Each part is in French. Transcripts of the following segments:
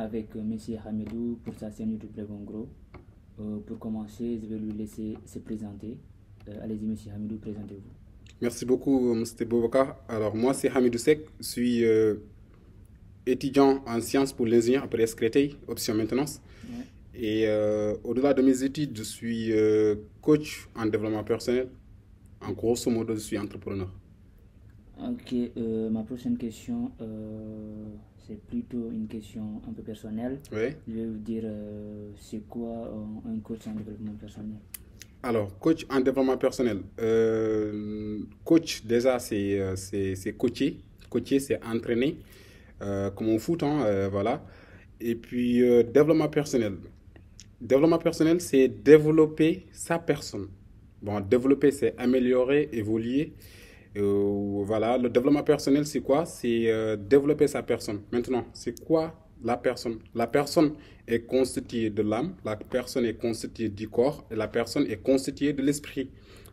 avec Monsieur Hamidou pour sa chaîne YouTube Dragon Gros. Pour commencer, je vais lui laisser se présenter. Allez-y, Monsieur Hamidou, présentez-vous. Merci beaucoup, Mr. Boubacar. Alors, moi, c'est Hamidou Sek. Je suis étudiant en sciences pour l'ingénieur après Créteil, option maintenance. Ouais. Et au-delà de mes études, je suis coach en développement personnel. En grosso modo, je suis entrepreneur. Ok, ma prochaine question, c'est plutôt une question un peu personnelle. Oui. Je vais vous dire, c'est quoi un coach en développement personnel? Alors, coach en développement personnel. Coach, déjà, c'est coacher. Coacher, c'est entraîner, comme au foot, hein, voilà. Et puis, développement personnel. Développement personnel, c'est développer sa personne. Bon, développer, c'est améliorer, évoluer. Voilà, le développement personnel, c'est quoi? C'est développer sa personne. Maintenant, c'est quoi la personne? La personne est constituée de l'âme, la personne est constituée du corps et la personne est constituée de l'esprit.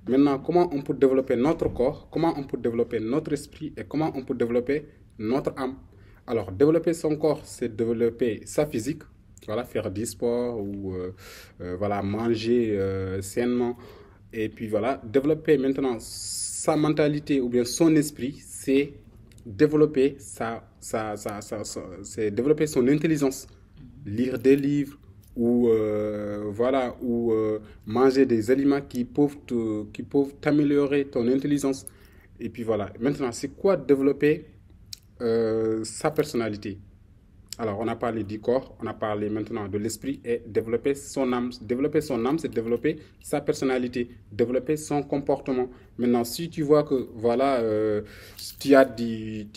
Maintenant, comment on peut développer notre corps, comment on peut développer notre esprit et comment on peut développer notre âme? Alors, développer son corps, c'est développer sa physique, voilà, faire du sport ou voilà, manger sainement. Et puis voilà, développer maintenant sa mentalité ou bien son esprit, c'est développer c'est développer son intelligence, lire des livres ou voilà ou manger des aliments qui peuvent t'améliorer ton intelligence. Et puis voilà. Maintenant, c'est quoi développer sa personnalité? Alors, on a parlé du corps, on a parlé maintenant de l'esprit et développer son âme. Développer son âme, c'est développer sa personnalité, développer son comportement. Maintenant, si tu vois que, voilà, tu as du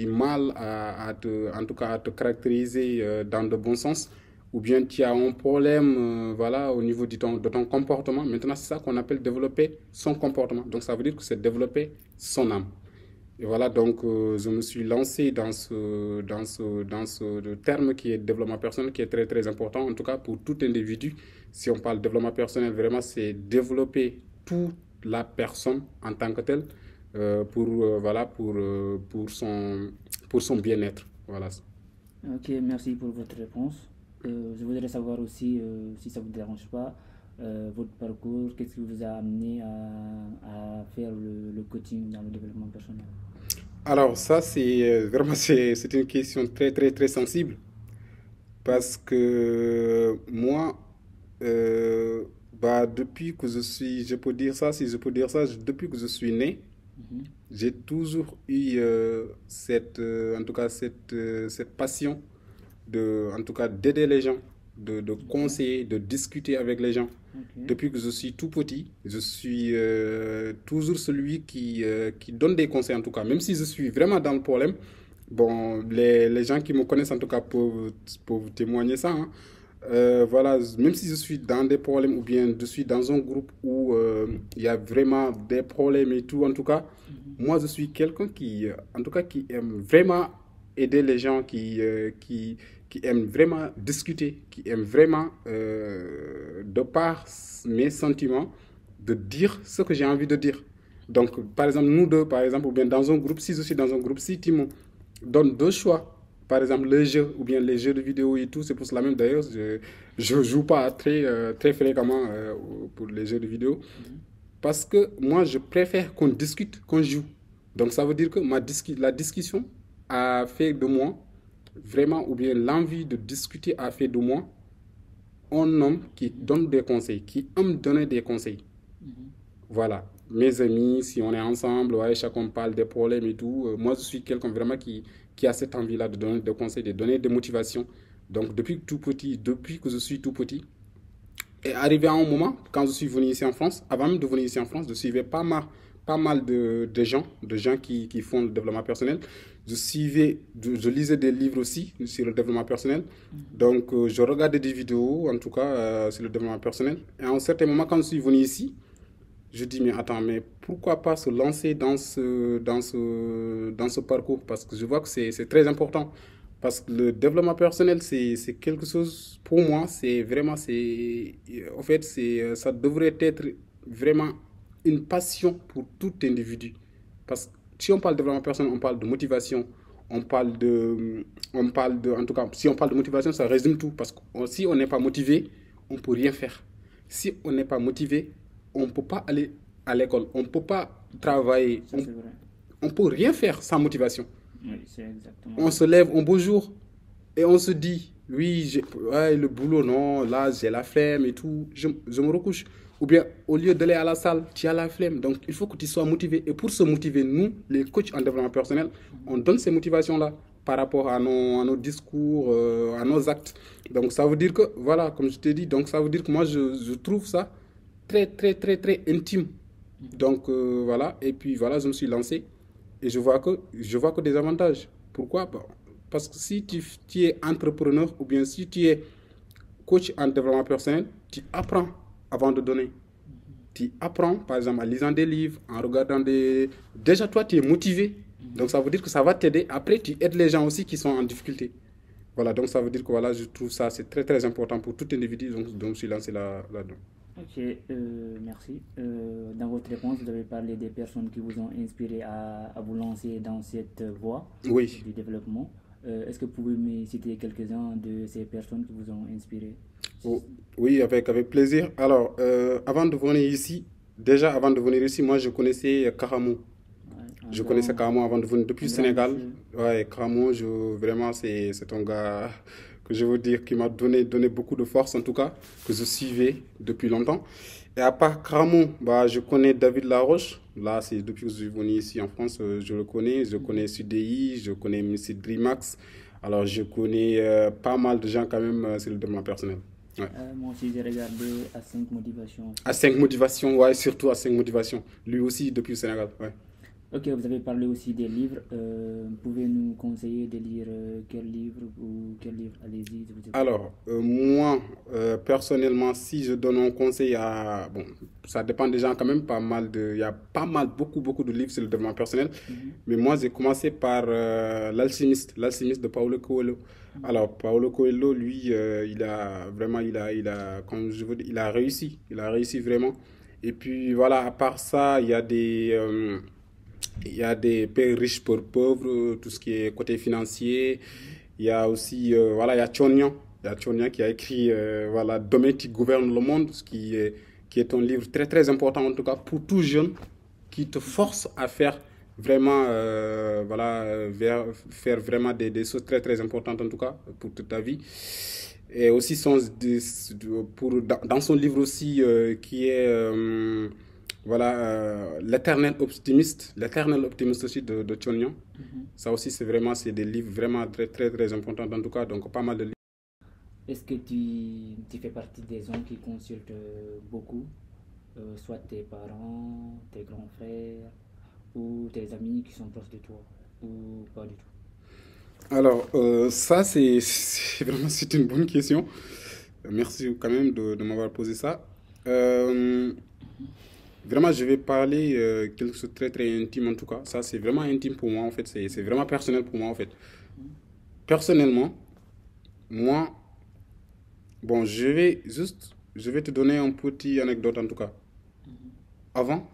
mal en tout cas, à te caractériser dans de bons sens, ou bien tu as un problème, voilà, au niveau de ton comportement, maintenant, c'est ça qu'on appelle développer son comportement. Donc, ça veut dire que c'est développer son âme. Et voilà, donc je me suis lancé dans ce terme qui est développement personnel, qui est très très important, en tout cas pour tout individu. Si on parle de développement personnel, vraiment c'est développer toute la personne en tant que telle voilà, pour son bien-être. Voilà. Ok, merci pour votre réponse. Je voudrais savoir aussi, si ça ne vous dérange pas, votre parcours, qu'est-ce qui vous a amené à faire le coaching dans le développement personnel? Alors ça, c'est vraiment c'est une question très très très sensible parce que moi, bah, depuis que je suis, je peux dire ça, si je peux dire ça, depuis que je suis né, Mhm. j'ai toujours eu en tout cas cette passion en tout cas, d'aider les gens, de Ok, conseiller, de discuter avec les gens. ok. Depuis que je suis tout petit, je suis toujours celui qui donne des conseils, en tout cas. Même si je suis vraiment dans le problème, bon, les gens qui me connaissent, en tout cas, peuvent témoigner ça, hein. Voilà, même si je suis dans des problèmes ou bien je suis dans un groupe où il y a vraiment des problèmes et tout, en tout cas, Mhm. moi je suis quelqu'un en tout cas, qui aime vraiment aider les gens, qui aime vraiment discuter, qui aime vraiment, de par mes sentiments, de dire ce que j'ai envie de dire. Donc, par exemple, nous deux, par exemple, ou bien dans un groupe, si je suis dans un groupe, si tu me donnes deux choix, par exemple, les jeux ou bien les jeux de vidéo et tout, c'est pour cela même d'ailleurs, je joue pas très fréquemment pour les jeux de vidéo. Mhm. Parce que moi, je préfère qu'on discute, qu'on joue. Donc, ça veut dire que la discussion a fait de moi, vraiment, ou bien l'envie de discuter a fait de moi un homme qui Mhm. donne des conseils, qui aime donner des conseils. Mhm. Voilà. Mes amis, si on est ensemble, ouais, chacun parle des problèmes et tout. Moi, je suis quelqu'un vraiment qui a cette envie-là de donner des conseils, de donner des motivations. Donc, depuis que je suis tout petit, est arrivé à un moment, quand je suis venu ici en France, avant même de venir ici en France, je suivais pas mal de gens qui font le développement personnel. Je lisais des livres aussi sur le développement personnel. Mhm. Donc, je regardais des vidéos, en tout cas, sur le développement personnel. Et à un certain moment, quand je suis venu ici, je dis, mais attends, mais pourquoi pas se lancer dans ce parcours? Parce que je vois que c'est très important. Parce que le développement personnel, c'est quelque chose, pour moi, c'est vraiment, en fait, ça devrait être vraiment une passion pour tout individu. Parce que si on parle de développement personnel, on parle de motivation, En tout cas, si on parle de motivation, ça résume tout. Parce que si on n'est pas motivé, on ne peut rien faire. Si on n'est pas motivé, on ne peut pas aller à l'école, on ne peut pas travailler, Ça, c'est vrai. on ne peut rien faire sans motivation. Oui, c'est exactement On ça. se lève un beau jour et on se dit, oui, ouais, le boulot, non, là, j'ai la flemme et tout, je me recouche. Ou bien, au lieu d'aller à la salle, tu as la flemme. Donc, il faut que tu sois motivé. Et pour se motiver, nous, les coachs en développement personnel, on donne ces motivations-là par rapport à nos discours, à nos actes. Donc, ça veut dire que, voilà, comme je t'ai dit, donc ça veut dire que moi, je trouve ça très, très, très, très intime. Donc, voilà, et puis voilà, je me suis lancé et je vois que des avantages. Pourquoi? Bon, parce que si tu es entrepreneur ou bien si tu es coach en développement personnel, tu apprends avant de donner. Tu apprends, par exemple, en lisant des livres, en regardant des... Déjà, toi, tu es motivé. Donc, ça veut dire que ça va t'aider. Après, tu aides les gens aussi qui sont en difficulté. Voilà, donc ça veut dire que voilà, je trouve ça, c'est très, très important pour tout individu. Donc je me suis lancé là-dedans. Ok, merci. Dans votre réponse, vous avez parlé des personnes qui vous ont inspiré à vous lancer dans cette voie Oui. du développement. Est-ce que vous pouvez me citer quelques-uns de ces personnes qui vous ont inspiré? Oh, oui, avec plaisir. Alors, avant de venir ici, déjà avant de venir ici, moi je connaissais Karamo. Ouais, Je connaissais Karamo avant de venir depuis un le grand Sénégal. monsieur. Ouais, Karamo, vraiment, c'est un gars que je veux dire qui m'a donné beaucoup de force, en tout cas, que je suivais depuis longtemps. Et à part Karamo, bah, je connais David Laroche. Là, c'est depuis que je suis venu ici en France, je le connais. Je connais Sudei, je connais Monsieur Drimax. Alors, je connais pas mal de gens quand même sur le développement personnel. Ouais. Moi aussi, j'ai regardé à 5 motivations À aussi. 5 motivations, ouais, surtout à 5 motivations. Lui aussi depuis le Sénégal, ouais. Ok, vous avez parlé aussi des livres. Pouvez nous conseiller de lire quel livre ou quel livre? Allez-y, je vous écoute. Alors, moi, personnellement, si je donne un conseil à... Bon, ça dépend des gens quand même, pas mal de... Il y a pas mal, beaucoup de livres sur le développement personnel. Mhm, Mais moi, j'ai commencé par l'alchimiste de Paulo Coelho. mhm. Alors, Paulo Coelho, lui, il a vraiment, comme je veux dire, il a réussi vraiment. Et puis, voilà, à part ça, il y a des pères riches pour pauvres, tout ce qui est côté financier. Il y a aussi, voilà, il y a Chonian. Il y a Chonian qui a écrit, voilà, Demain qui gouverne le monde, qui est un livre très, très important, en tout cas, pour tout jeune, qui te force à faire vraiment, voilà, faire vraiment des choses très, très importantes, en tout cas, pour toute ta vie. Et aussi, dans son livre aussi, qui est voilà, l'éternel optimiste aussi de Chonian. Mhm. Ça aussi, c'est des livres vraiment très, très, très importants, en tout cas, donc pas mal de livres. Est-ce que tu fais partie des gens qui consultent beaucoup, soit tes parents, tes grands frères ou tes amis qui sont proches de toi, ou pas du tout? Alors, ça, vraiment, c'est une bonne question. Merci quand même de m'avoir posé ça. Euh, Vraiment, je vais parler quelque chose de très, très intime, en tout cas. Ça, c'est vraiment intime pour moi, en fait. C'est vraiment personnel pour moi, en fait. Personnellement, moi, bon, je vais te donner un petit anecdote, en tout cas. Avant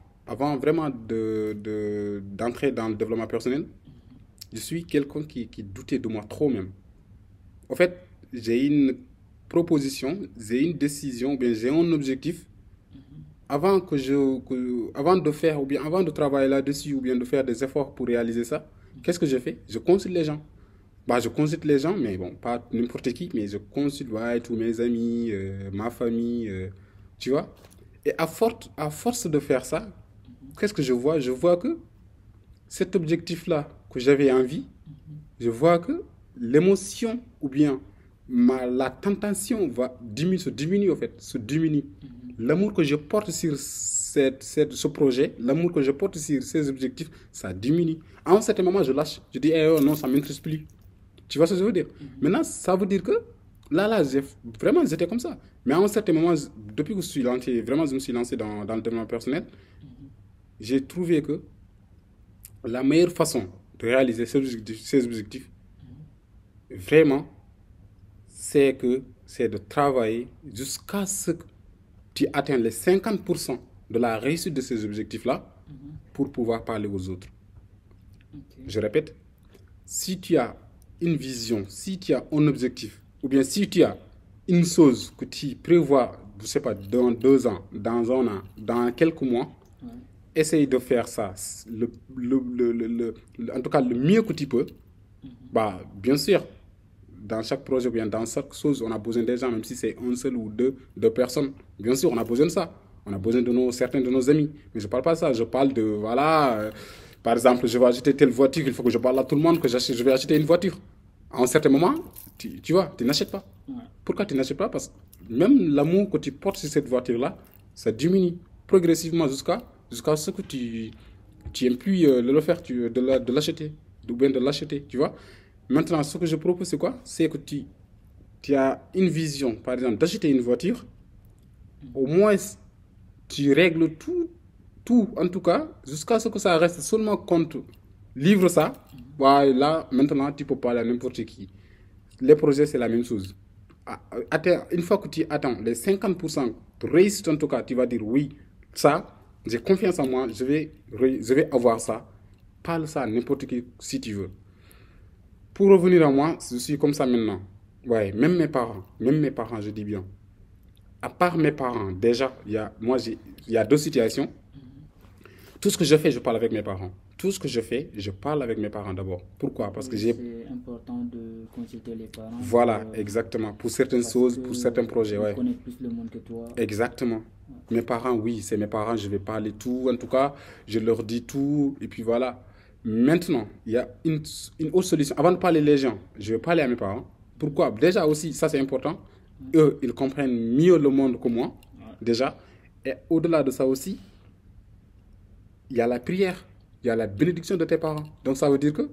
vraiment d'entrer dans le développement personnel, je suis quelqu'un qui doutait de moi trop même. En fait, j'ai une proposition, j'ai une décision, ou bien j'ai un objectif. Avant de faire, ou bien avant de travailler là-dessus, ou bien de faire des efforts pour réaliser ça, qu'est-ce que je fais? Je consulte les gens. Bah, je consulte les gens, mais bon, pas n'importe qui, mais je consulte ouais, tous mes amis, ma famille, tu vois. Et à force de faire ça, qu'est-ce que je vois? Je vois que cet objectif-là que j'avais envie, je vois que l'émotion ou bien la tentation se diminue en fait, se diminue. L'amour que je porte sur ce projet, l'amour que je porte sur ces objectifs, ça diminue. À un certain moment, je lâche. Je dis, eh, oh, non, ça ne m'intéresse plus. Tu vois ce que je veux dire? Maintenant, ça veut dire que là, vraiment, j'étais comme ça. Mais à un certain moment, depuis que je suis lancé, vraiment, je me suis lancé dans le développement personnel, j'ai trouvé que la meilleure façon de réaliser ces objectifs, vraiment, c'est de travailler jusqu'à ce que tu atteignes les 50% de la réussite de ces objectifs-là pour pouvoir parler aux autres. Ok. Je répète, si tu as une vision, si tu as un objectif, ou bien si tu as une chose que tu prévois, je ne sais pas, dans 2 ans, dans un an, dans quelques mois, Ouais. essaye de faire ça, en tout cas le mieux que tu peux. Bah, bien sûr, dans chaque projet, ou bien dans chaque chose, on a besoin des gens, même si c'est un seul ou deux personnes. Bien sûr, on a besoin de ça. On a besoin de certains de nos amis. Mais je ne parle pas de ça. Je parle de, voilà, par exemple, je vais acheter telle voiture, il faut que je parle à tout le monde que je vais acheter une voiture. À un certain moment, tu vois, tu n'achètes pas. Ouais. Pourquoi tu n'achètes pas? Parce que même l'amour que tu portes sur cette voiture-là, ça diminue progressivement jusqu'à ce que tu aimes plus le faire, de l'acheter, ou bien de l'acheter, tu vois. Maintenant, ce que je propose, c'est quoi? C'est que tu as une vision, par exemple, d'acheter une voiture. Au moins, tu règles tout, en tout cas, jusqu'à ce que ça reste seulement compte. Livre ça. Ouais, là, maintenant, tu peux parler à n'importe qui. Les projets, c'est la même chose. Une fois que tu attends les 50% de réussite, en tout cas, tu vas dire oui, ça, j'ai confiance en moi, je vais avoir ça. Parle ça à n'importe qui si tu veux. Pour revenir à moi, je suis comme ça maintenant. Ouais, même mes parents, je dis bien. À part mes parents, déjà, il y a 2 situations. Tout ce que je fais, je parle avec mes parents. Tout ce que je fais, je parle avec mes parents d'abord. Pourquoi? Parce que Oui, j'ai... c'est important de consulter les parents Voilà, exactement. Pour certaines parce choses, pour certains projets, qu'ils ouais. connaissent plus le monde que toi. Exactement. Mes parents, oui, c'est mes parents, je vais parler tout. En tout cas, je leur dis tout. Et puis voilà. Maintenant, il y a une autre solution. Avant de parler les gens, je vais parler à mes parents. Pourquoi? Déjà aussi, ça c'est important. Eux, ils comprennent mieux le monde que moi, déjà. Et au-delà de ça aussi, il y a la prière, il y a la bénédiction de tes parents. Donc ça veut dire que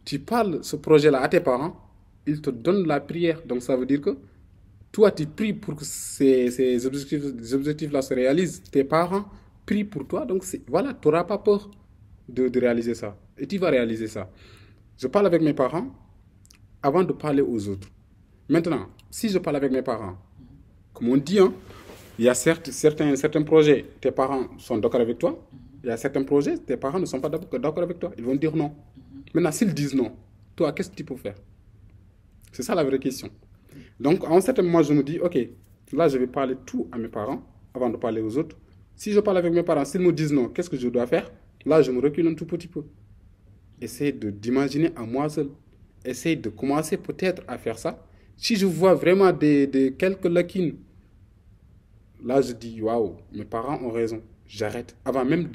tu parles ce projet-là à tes parents, ils te donnent la prière. Donc ça veut dire que toi, tu pries pour que ces objectifs-là se réalisent. Tes parents prient pour toi. Donc voilà, tu n'auras pas peur de réaliser ça. Et tu vas réaliser ça. Je parle avec mes parents avant de parler aux autres. Maintenant, si je parle avec mes parents, comme on dit, hein, il y a certains projets, tes parents sont d'accord avec toi. Il y a certains projets, tes parents ne sont pas d'accord avec toi. Ils vont dire non. Maintenant, s'ils disent non, toi, qu'est-ce que tu peux faire? C'est ça la vraie question. Donc, à un certain moment, je me dis, ok, là, je vais parler tout à mes parents avant de parler aux autres. Si je parle avec mes parents, s'ils me disent non, qu'est-ce que je dois faire? Là, je me recule un tout petit peu. Essaye d'imaginer à moi seul. Essaye de commencer peut-être à faire ça. Si je vois vraiment quelques lacunes, là, je dis, waouh, mes parents ont raison. J'arrête avant même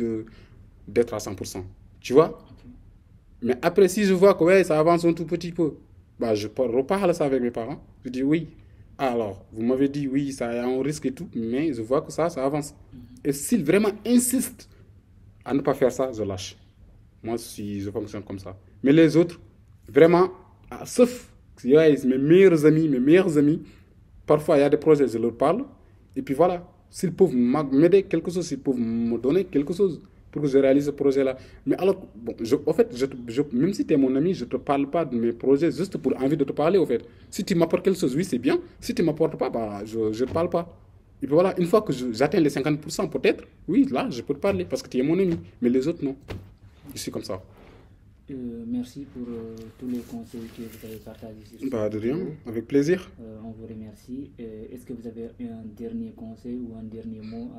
d'être à 100%. Tu vois? Mais après, si je vois que ouais, ça avance un tout petit peu, bah, je reparle ça avec mes parents. Je dis oui. Alors, vous m'avez dit oui, ça a un risque et tout, mais je vois que ça avance. Et s'ils vraiment insistent à ne pas faire ça, je lâche. Moi, je fonctionne comme ça. Mais les autres, vraiment, sauf ouais, mes meilleurs amis, parfois il y a des projets, je leur parle. Et puis voilà, s'ils peuvent m'aider quelque chose, s'ils peuvent me donner quelque chose pour que je réalise ce projet-là. Mais alors, bon, en fait, même si tu es mon ami, je ne te parle pas de mes projets juste pour envie de te parler, au fait. Si tu m'apportes quelque chose, oui, c'est bien. Si tu ne m'apportes pas, bah, je ne te parle pas. Et puis voilà, une fois que j'atteins les 50%, peut-être, oui, là, je peux te parler parce que tu es mon ami. Mais les autres, non. Je suis comme ça. Merci pour tous les conseils que vous avez partagés sur cette Bah, de rien, vidéo. avec plaisir. On vous remercie. Est-ce que vous avez un dernier conseil ou un dernier mot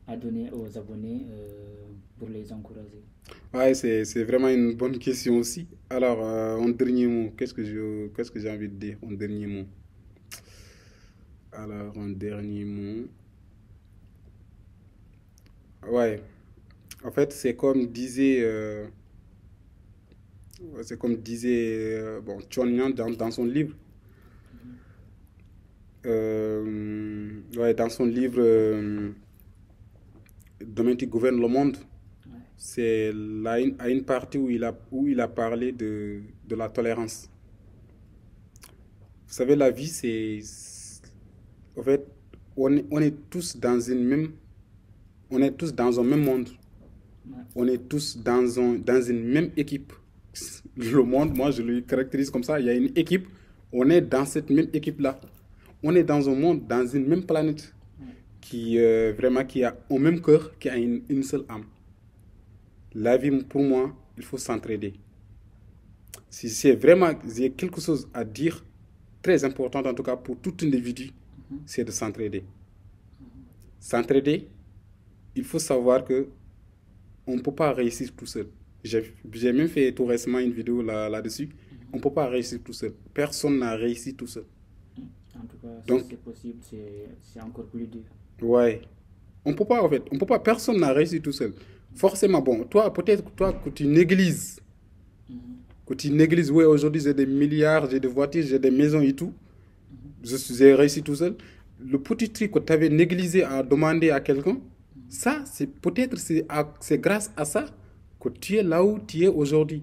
à donner aux abonnés pour les encourager? Ouais, c'est vraiment une bonne question aussi. Alors, en dernier mot, qu'est-ce que j'ai envie de dire en dernier mot? Alors, en dernier mot, ouais, en fait, c'est comme disait bon, Chon Yan dans son livre. Ouais, dans son livre Demain tu gouvernes le monde. Ouais. C'est là à une partie où il a parlé de la tolérance. Vous savez, la vie, en fait, on est tous on est tous dans un même monde. Ouais. On est tous dans une même équipe. Le monde, moi, je le caractérise comme ça. Il y a une équipe. On est dans cette même équipe-là. On est dans un monde, dans une même planète vraiment qui a un même cœur, qui a une seule âme. La vie, pour moi, il faut s'entraider. Si c'est vraiment j'ai quelque chose à dire, très important en tout cas pour tout individu, c'est de s'entraider. S'entraider, il faut savoir que on ne peut pas réussir tout seul. J'ai même fait tout récemment une vidéo là-dessus. On ne peut pas réussir tout seul. Personne n'a réussi tout seul. En tout cas, Donc, si c'est possible, c'est encore plus dur. ouais. On peut pas, en fait, on peut pas, personne n'a réussi tout seul. Forcément, bon, toi, peut-être toi, que tu négliges, ouais, aujourd'hui j'ai des milliards, j'ai des voitures, j'ai des maisons et tout. J'ai réussi tout seul. Le petit truc que tu avais négligé à demander à quelqu'un, ça, c'est peut-être c'est grâce à ça que tu es là où tu es aujourd'hui.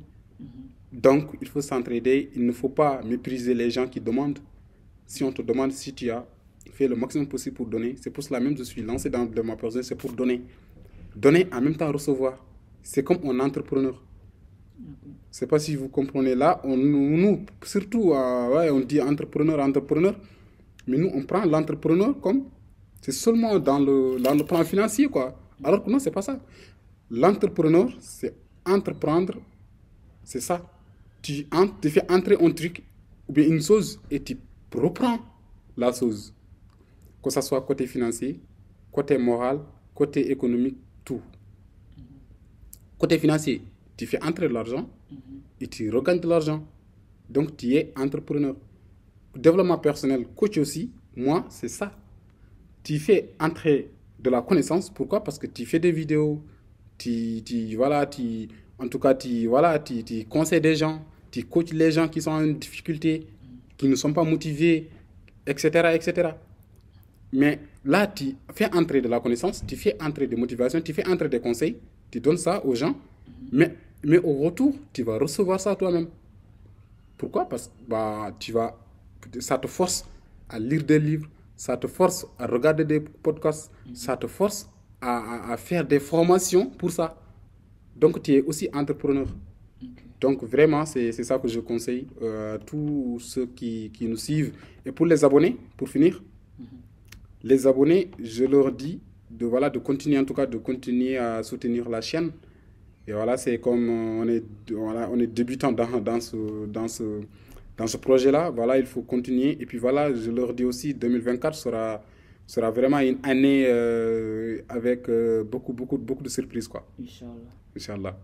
Donc, il faut s'entraider. Il ne faut pas mépriser les gens qui demandent. Si on te demande si tu as fait le maximum possible pour donner, c'est pour cela même que je suis lancé dans ma personne, c'est pour donner. Donner en même temps recevoir. C'est comme un entrepreneur. Je ne sais pas si vous comprenez là. Nous, surtout, ouais, on dit entrepreneur. Mais nous, on prend l'entrepreneur comme c'est seulement dans le plan financier, quoi. Alors que non, c'est pas ça. L'entrepreneur, c'est entreprendre, c'est ça. Tu fais entrer un truc ou bien une chose et tu reprends la chose. Que ce soit côté financier, côté moral, côté économique, tout. Côté financier, tu fais entrer de l'argent et tu regagnes de l'argent. Donc, tu es entrepreneur. Développement personnel, coach aussi, moi, c'est ça. Tu fais entrer de la connaissance. Pourquoi? Parce que tu fais des vidéos, en tout cas, tu conseilles des gens, tu coaches les gens qui sont en difficulté, qui ne sont pas motivés, etc., etc. Mais là, tu fais entrer de la connaissance, tu fais entrer des motivations, tu fais entrer des conseils, tu donnes ça aux gens, mais au retour, tu vas recevoir ça toi-même. Pourquoi? Parce que ça te force à lire des livres, ça te force à regarder des podcasts, ça te force à faire des formations pour ça. Donc, tu es aussi entrepreneur. Donc, vraiment, c'est ça que je conseille à tous ceux qui nous suivent. Et pour les abonnés, pour finir, les abonnés, je leur dis de continuer, en tout cas, de continuer à soutenir la chaîne. Et voilà, c'est comme on est débutant dans ce projet-là. Voilà, il faut continuer. Et puis voilà, je leur dis aussi, 2024 sera vraiment une année avec beaucoup de surprises, quoi. Inch'Allah. Inch'Allah.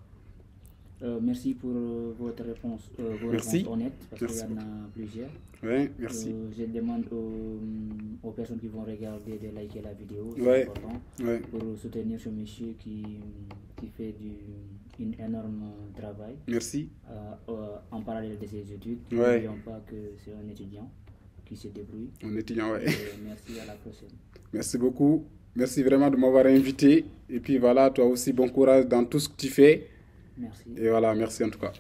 Merci pour votre réponse, vos Merci. réponses honnêtes, parce qu'il y Merci. en a plusieurs. Ouais, merci. Je demande aux personnes qui vont regarder de liker la vidéo, c'est Ouais, important, ouais. pour soutenir ce monsieur qui fait un énorme travail Merci. en parallèle de ses études. Ouais. N'oublions pas que c'est un étudiant qui se débrouille. Un étudiant, ouais. Merci, à la prochaine. Merci beaucoup. Merci vraiment de m'avoir invité. Et puis voilà, toi aussi, bon courage dans tout ce que tu fais. Merci. Et voilà, merci en tout cas.